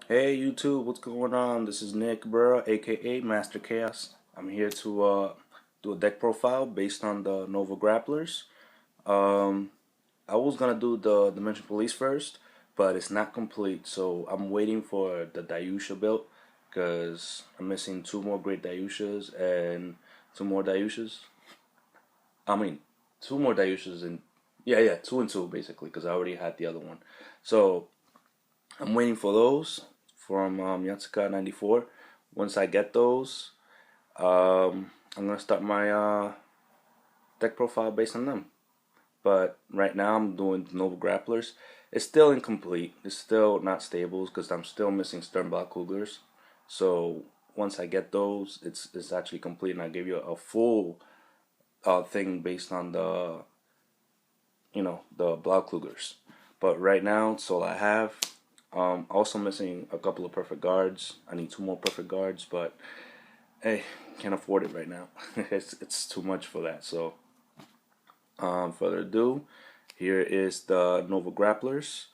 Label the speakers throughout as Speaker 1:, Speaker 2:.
Speaker 1: Hey YouTube, what's going on? This is Nick Burra, aka Master Chaos. I'm here to do a deck profile based on the Nova Grapplers. Um, I was gonna do the Dimension Police first, but it's not complete, so I'm waiting for the Dayusha build because I'm missing two more great Dayushas and two more Dayushas. I mean, two more Dayushas and yeah, two and two basically because I already had the other one. So I'm waiting for those from Yatsuka 94. Once I get those, I'm gonna start my deck profile based on them. But right now I'm doing Nova Grapplers. It's still incomplete. It's still not stable because I'm still missing Stern Block Cougars. So once I get those, it's actually complete, and I give you a full thing based on the Block Cougars. But right now, it's all I have. Also missing a couple of perfect guards. I need two more perfect guards, but hey, can't afford it right now. it's too much for that. So, further ado, here is the Nova Grapplers.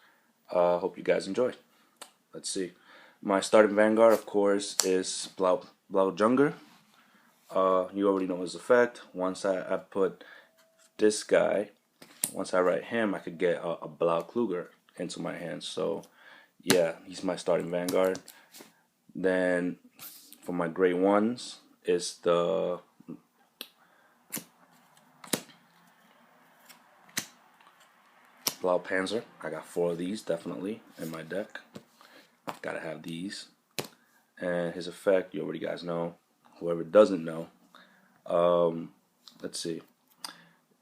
Speaker 1: Hope you guys enjoy. Let's see. My starting vanguard, of course, is Blau Junger. You already know his effect. Once I put this guy, once I write him, I could get a Blau Kluger into my hands. So, yeah, he's my starting vanguard. Then for my grade ones is the Blau Panzer. I got four of these definitely in my deck. Gotta have these. And his effect, you already guys know. Whoever doesn't know, let's see,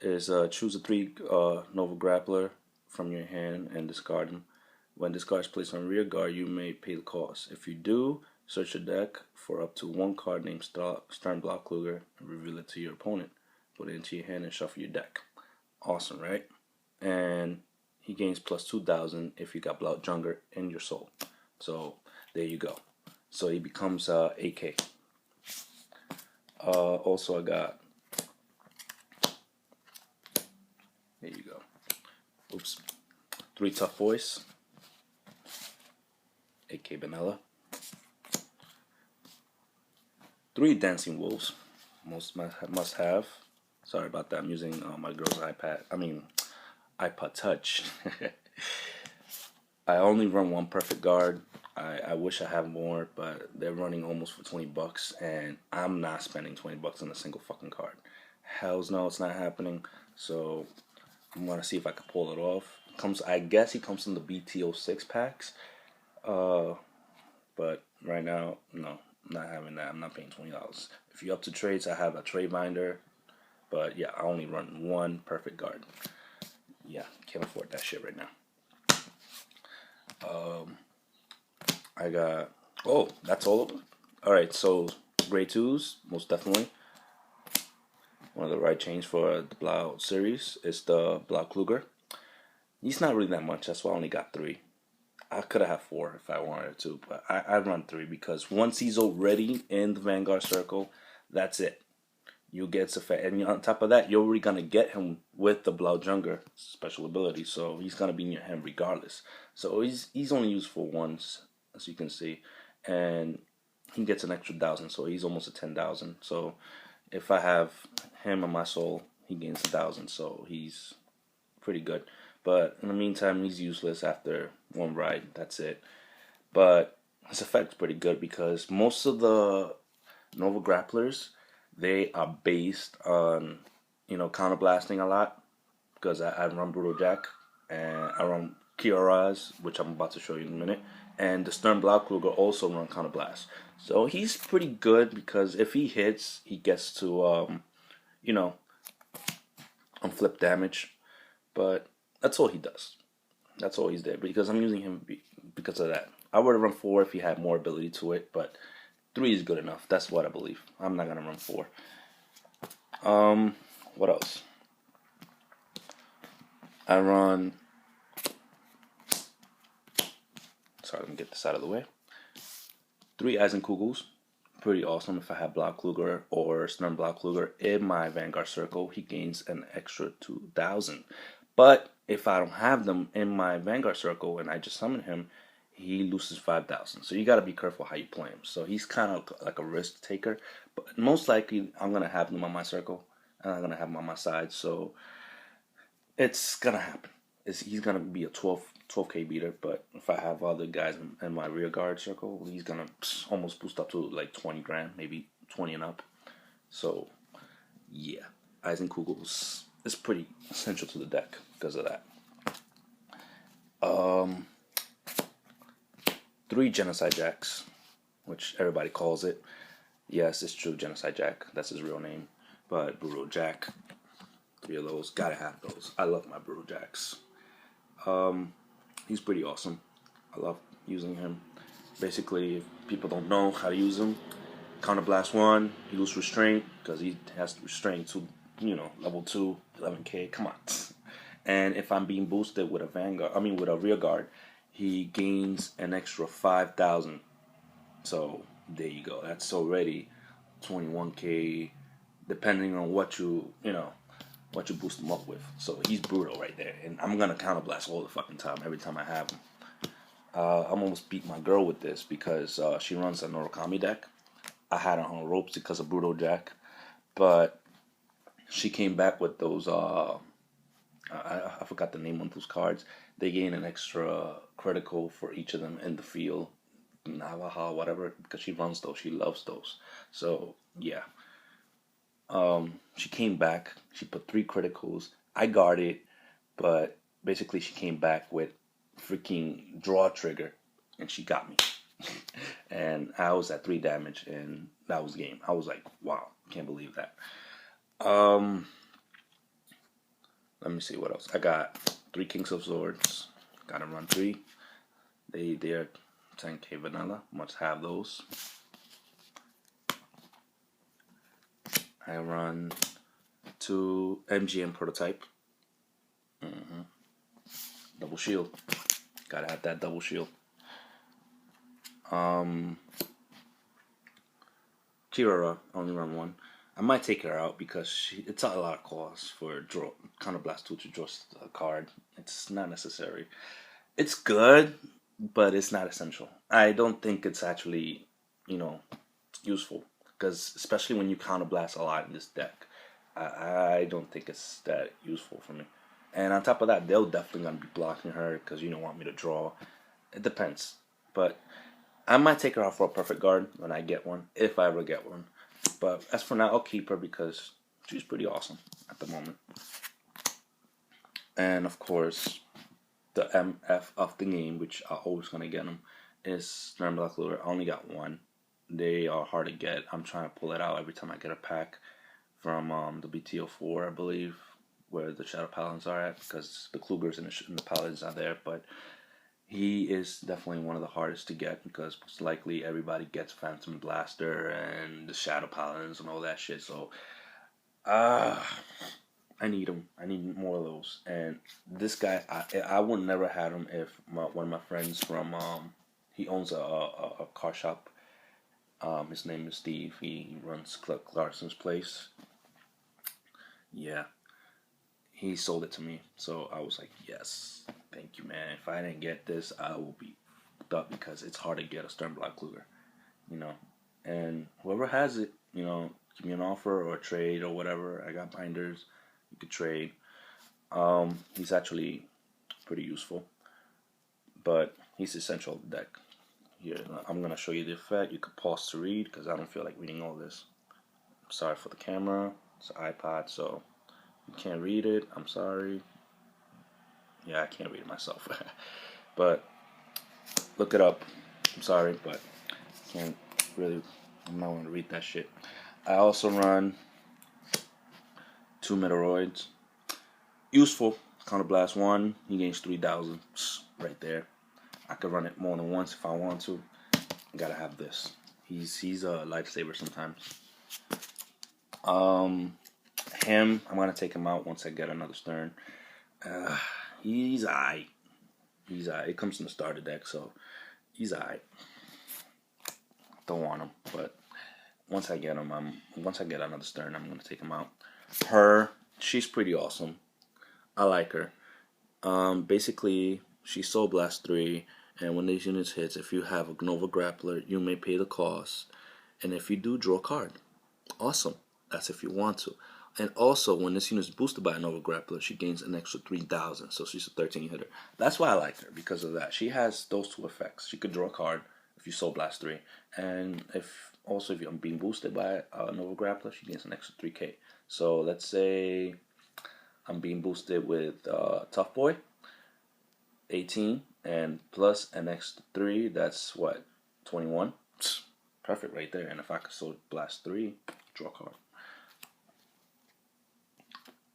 Speaker 1: is choose a three Nova Grappler from your hand and discard them. When this card is placed on rear guard, you may pay the cost. If you do, search your deck for up to one card named Stern Block Kluger and reveal it to your opponent. Put it into your hand and shuffle your deck. Awesome, right? And he gains plus 2,000 if you got Blout Junger in your soul. So there you go. So he becomes AK. Also, I got. There you go. Oops. Three Tough Boys. AK Vanilla. Three Dancing Wolves. Most must have. Sorry about that. I'm using my girl's iPad. iPod Touch. I only run one perfect guard. I wish I had more, but they're running almost for $20, and I'm not spending $20 on a single fucking card. Hell's no, it's not happening. So I'm gonna see if I can pull it off. I guess he comes in the BTO6 packs. But right now, no, I'm not having that. I'm not paying $20. If you're up to trades, I have a trade binder. But yeah, I only run one perfect guard. Yeah, can't afford that shit right now. I got. Oh, that's all of them. All right, so grade twos, most definitely. One of the right chains for the Blau series is the Blau Kluger. He's not really that much. That's why I only got three. I could have had four if I wanted to, but I run three because once he's already in the Vanguard circle, that's it. You get effect, and on top of that, you're already gonna get him with the Blau Junger special ability, so he's gonna be in your hand regardless. So he's only useful once, as you can see, and he gets an extra 1,000, so he's almost a 10,000. So if I have him in my soul, he gains 1,000, so he's pretty good. But in the meantime, he's useless after one ride. That's it. But his effect's pretty good because most of the Nova Grapplers, they are based on, counterblasting a lot because I run Brutal Jack and I run Kioraz, which I'm about to show you in a minute, and the Stern Block Kruger also run counterblast. So he's pretty good because if he hits, he gets to, you know, flip damage. But that's all he does. That's all he's there because I'm using him because of that. I would have run four if he had more ability to it, but three is good enough. That's what I believe. I'm not gonna run four. What else? I run. Sorry, let me get this out of the way. Three Eisenkugels. Pretty awesome. If I have Block Kluger or Stern Block Kluger in my Vanguard circle, he gains an extra 2,000. But if I don't have them in my Vanguard circle and I just summon him, he loses 5,000. So you got to be careful how you play him. So he's kind of like a risk taker. But most likely, I'm gonna have him on my circle, and I'm gonna have him on my side. So it's gonna happen. He's gonna be a 12K beater. But if I have other guys in my rear guard circle, he's gonna almost boost up to like 20 grand, maybe 20 and up. So yeah, Eisenkugel is pretty essential to the deck because of that. 3 Genocide Jacks, which everybody calls it. Yes, it's true, Genocide Jack. That's his real name. But Brutal Jack, 3 of those. Gotta have those. I love my Brutal Jacks. He's pretty awesome. I love using him. Basically, if people don't know how to use him, Counterblast 1, he loses restraint because he has restraint to, level 2, 11K. Come on. And if I'm being boosted with with a rear guard, he gains an extra 5,000. So there you go. That's already 21K, depending on what you boost him up with. So he's brutal right there, and I'm gonna counterblast all the fucking time. Every time I have him, I'm almost beat my girl with this because she runs a Norokami deck. I had her on ropes because of Brutal Jack, but she came back with those. I forgot the name of those cards. They gain an extra critical for each of them in the field, Navaja, whatever, because she runs those. She loves those. So yeah. She came back. She put 3 criticals. I guarded, but basically she came back with freaking draw trigger, and she got me. And I was at 3 damage, and that was game. I was like, wow, can't believe that. Let me see what else. I got 3 Kings of Swords. Gotta run 3. They're 10K vanilla. Must have those. I run 2 MGM prototype. Double shield. Gotta have that double shield. Kirara, only run 1. I might take her out because it's a lot of cost for Counterblast 2 to draw a card. It's not necessary. It's good, but it's not essential. I don't think it's actually, useful. Because especially when you counterblast a lot in this deck, I don't think it's that useful for me. And on top of that, they're definitely going to be blocking her because you don't want me to draw. It depends. But I might take her out for a perfect guard when I get one, if I ever get one. But as for now, I'll keep her because she's pretty awesome at the moment. And of course, the MF of the game, which I'm always going to get them, is Sternblock Lure. I only got 1. They are hard to get. I'm trying to pull it out every time I get a pack from the BTO4, I believe, where the Shadow Paladins are at, because the Klugers and the Paladins are there. But he is definitely one of the hardest to get because most likely everybody gets Phantom Blaster and the Shadow Paladins and all that shit. So, I need him. I need more of those. And this guy, I would never had him if one of my friends from he owns a car shop. His name is Steve. He runs Clarkson's Place. Yeah, he sold it to me, so I was like, yes, thank you, man. If I didn't get this, I will be fucked up because it's hard to get a Sternblock Kluger, And whoever has it, give me an offer or a trade or whatever. I got binders. You could trade. He's actually pretty useful, but he's essential to the deck. Here, I'm going to show you the effect. You could pause to read because I don't feel like reading all this. I'm sorry for the camera. It's an iPod, so you can't read it. I'm sorry. Yeah, I can't read it myself. But look it up. I'm sorry, but I'm not going to read that shit. I also run 2 Metoroids. Useful. Counterblast 1. He gains 3,000. Right there. I could run it more than once if I want to. Gotta have this. He's a lifesaver sometimes. Him, I'm gonna take him out once I get another Stern. He's alright. It comes in the starter deck, so he's alright. Don't want him, but once I get another Stern, I'm gonna take him out. She's pretty awesome. I like her. Basically, she's Soul Blast 3, And when these units hits, if you have a Nova Grappler, you may pay the cost. And if you do, draw a card. Awesome. That's if you want to. And also, when this unit is boosted by a Nova Grappler, she gains an extra 3,000. So she's a 13 hitter. That's why I like her, because of that. She has those two effects. She could draw a card if you Soul Blast 3. And if you're being boosted by a Nova Grappler, she gains an extra 3K. So let's say I'm being boosted with Tough Boy, 18, and plus an extra 3, that's what, 21? Perfect right there. And if I could Soul Blast 3, draw a card.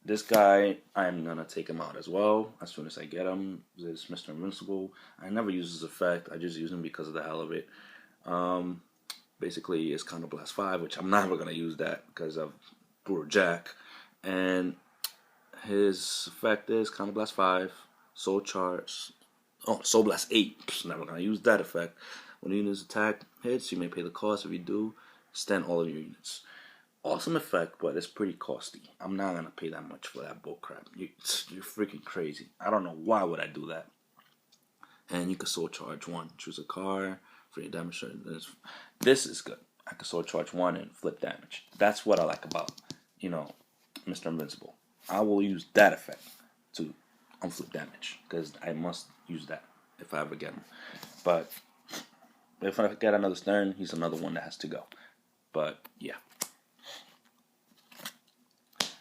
Speaker 1: This guy, I'm going to take him out as well as soon as I get him. This Mr. Invincible. I never use his effect. I just use him because of the hell of it. Basically, it's Counter Blast 5, which I'm never going to use that because of Brutal Jack. And his effect is Counter Blast 5, Soul Charge. Oh, Soul Blast 8. Never going to use that effect. When the unit's attack hits, you may pay the cost. If you do, stand all of your units. Awesome effect, but it's pretty costly. I'm not gonna pay that much for that bullcrap. You're freaking crazy. I don't know why would I do that. And you can Soul Charge 1. Choose a card for your damage. This is good. I can Soul Charge 1 and flip damage. That's what I like about, Mr. Invincible. I will use that effect to unflip damage because I must use that if I ever get him. But if I get another Stern, he's another one that has to go. But yeah.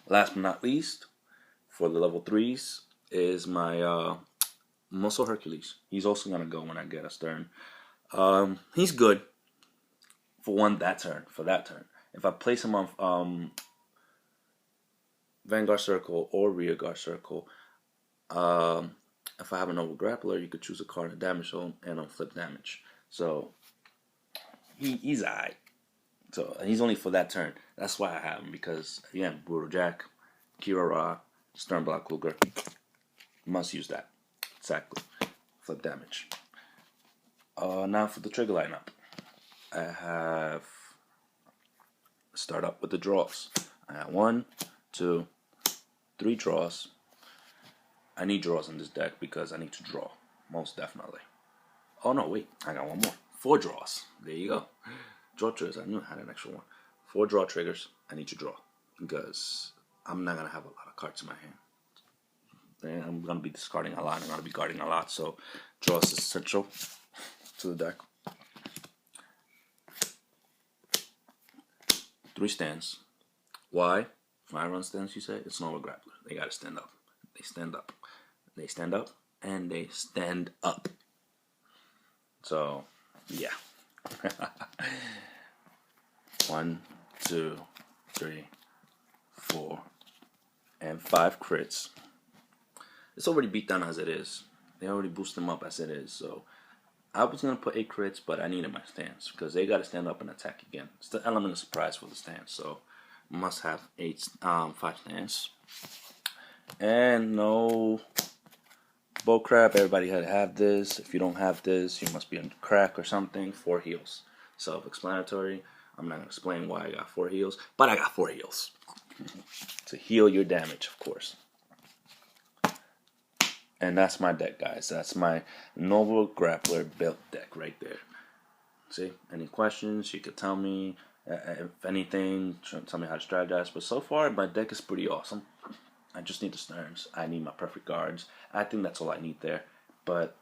Speaker 1: Last but not least, for the level 3s, is my Muscle Hercules. He's also going to go when I get a Stern. He's good for that turn. If I place him on Vanguard Circle or Rear Guard Circle, if I have a Nova Grappler, you could choose a card and damage zone and unflip damage. So, he's alright. So he's only for that turn. That's why I have him, because again, Brutal Jack, Kira Ra, Stern Block Luger, must use that. Exactly. Flip damage. Now for the trigger lineup. I have start up with the draws. I have 1, 2, 3 draws. I need draws in this deck because I need to draw. Most definitely. Oh no, wait, I got one more. 4 draws. There you go. Draw triggers. I knew I had an extra one. 4 draw triggers. I need to draw because I'm not gonna have a lot of cards in my hand. And I'm gonna be discarding a lot. I'm gonna be guarding a lot. So draws is essential to the deck. 3 stands. Why? 5 run stands. You say it's Nova Grappler. They gotta stand up. They stand up. They stand up, and they stand up. So yeah. 1, 2, 3, 4, and 5 crits. It's already beat down as it is. They already boost them up as it is. So I was gonna put 8 crits, but I needed my stance because they gotta stand up and attack again. It's the element of surprise for the stance, so must have 5 stance. And no bullcrap. Everybody had to have this. If you don't have this, you must be on crack or something. 4 heals. Self-explanatory. I'm not gonna explain why I got 4 heals, but I got 4 heals to heal your damage, of course. And that's my deck, guys. That's my Nova Grappler built deck right there. See, any questions? You could tell me. If anything, tell me how to strategize. But so far, my deck is pretty awesome. I just need the Sterns. I need my perfect guards. I think that's all I need there. But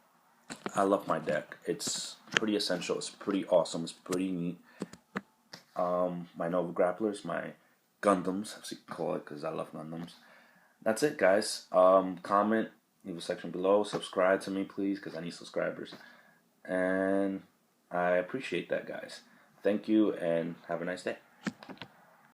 Speaker 1: I love my deck. It's pretty essential. It's pretty awesome. It's pretty neat. My Nova Grapplers, my Gundams, as you call it, because I love Gundams. That's it, guys. Comment, leave a section below. Subscribe to me, please, because I need subscribers. And I appreciate that, guys. Thank you, and have a nice day.